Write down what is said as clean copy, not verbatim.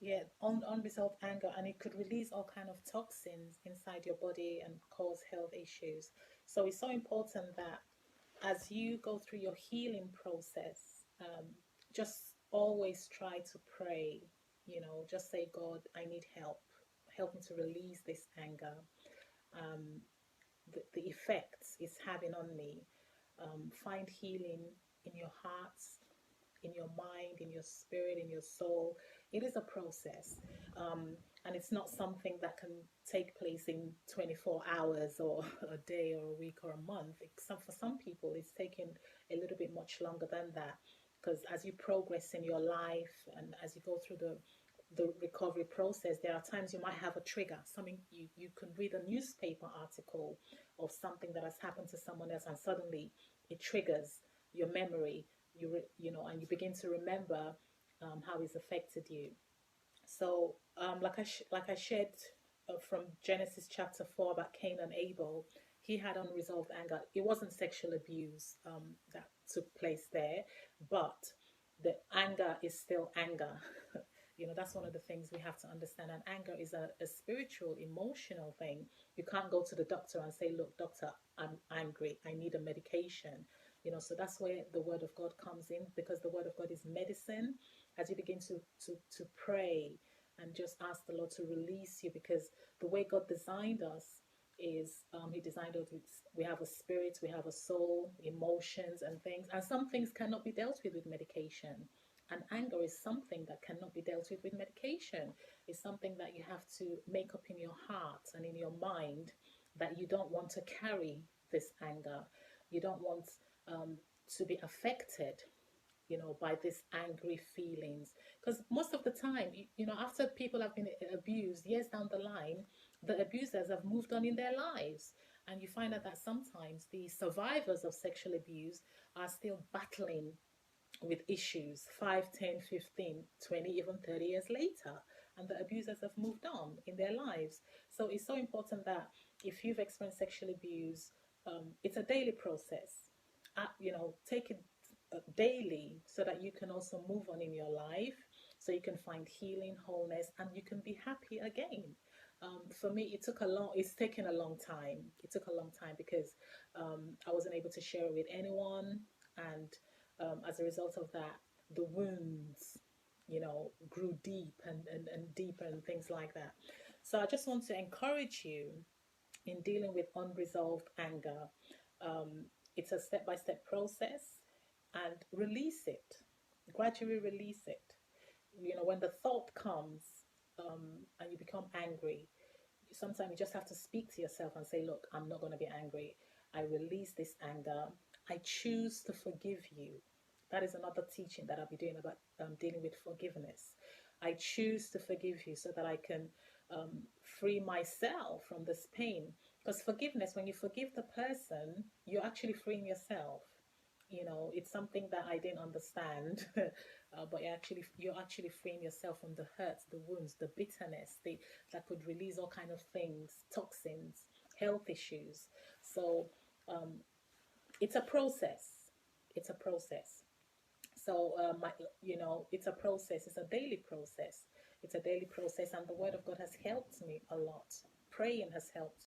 Yeah, unresolved anger, and it could release all kind of toxins inside your body and cause health issues. So it's so important that as you go through your healing process, just always try to pray. You know, just say, God, I need help. Help me to release this anger. Um, the effects it's having on me. Find healing in your hearts, in your mind, in your spirit, in your soul. It is a process. And it's not something that can take place in 24 hours or a day or a week or a month. For some people, it's taking a little bit much longer than that. Because as you progress in your life and as you go through the recovery process, there are times you might have a trigger. Something you can read a newspaper article of something that has happened to someone else, and suddenly it triggers your memory. And you begin to remember how it's affected you. So, like I shared from Genesis chapter 4 about Cain and Abel, he had unresolved anger. It wasn't sexual abuse that took place there, but the anger is still anger. That's one of the things we have to understand. And anger is a spiritual, emotional thing. You can't go to the doctor and say, "Look, doctor, I'm angry. I need a medication." So that's where the word of God comes in, because the word of God is medicine. As you begin to pray and just ask the Lord to release you, because the way God designed us is he designed us with, we have a spirit, we have a soul, emotions and things, and some things cannot be dealt with medication. And anger is something that cannot be dealt with medication. It's something that you have to make up in your heart and in your mind, that you don't want to carry this anger. You don't want um, to be affected by these angry feelings. Because most of the time, after people have been abused, years down the line, the abusers have moved on in their lives. And you find out that sometimes the survivors of sexual abuse are still battling with issues 5, 10, 15, 20, even 30 years later. And the abusers have moved on in their lives. So it's so important that if you've experienced sexual abuse, it's a daily process. Take it daily, so that you can also move on in your life, so you can find healing, wholeness, and you can be happy again. For me, it's taken a long time. It took a long time because I wasn't able to share it with anyone. And as a result of that, the wounds, grew deep and deeper and things like that. So I just want to encourage you in dealing with unresolved anger. Um, it's a step by step process, and release it, gradually release it. When the thought comes and you become angry, sometimes you just have to speak to yourself and say, "Look, I'm not going to be angry. I release this anger. I choose to forgive you." That is another teaching that I'll be doing about dealing with forgiveness. I choose to forgive you so that I can free myself from this pain. Because forgiveness, when you forgive the person, you're actually freeing yourself. It's something that I didn't understand, but you're actually freeing yourself from the hurts, the wounds, the bitterness, that could release all kind of things, toxins, health issues. So um, it's a process. It's a process. So it's a process. It's a daily process. It's a daily process, and the Word of God has helped me a lot. Praying has helped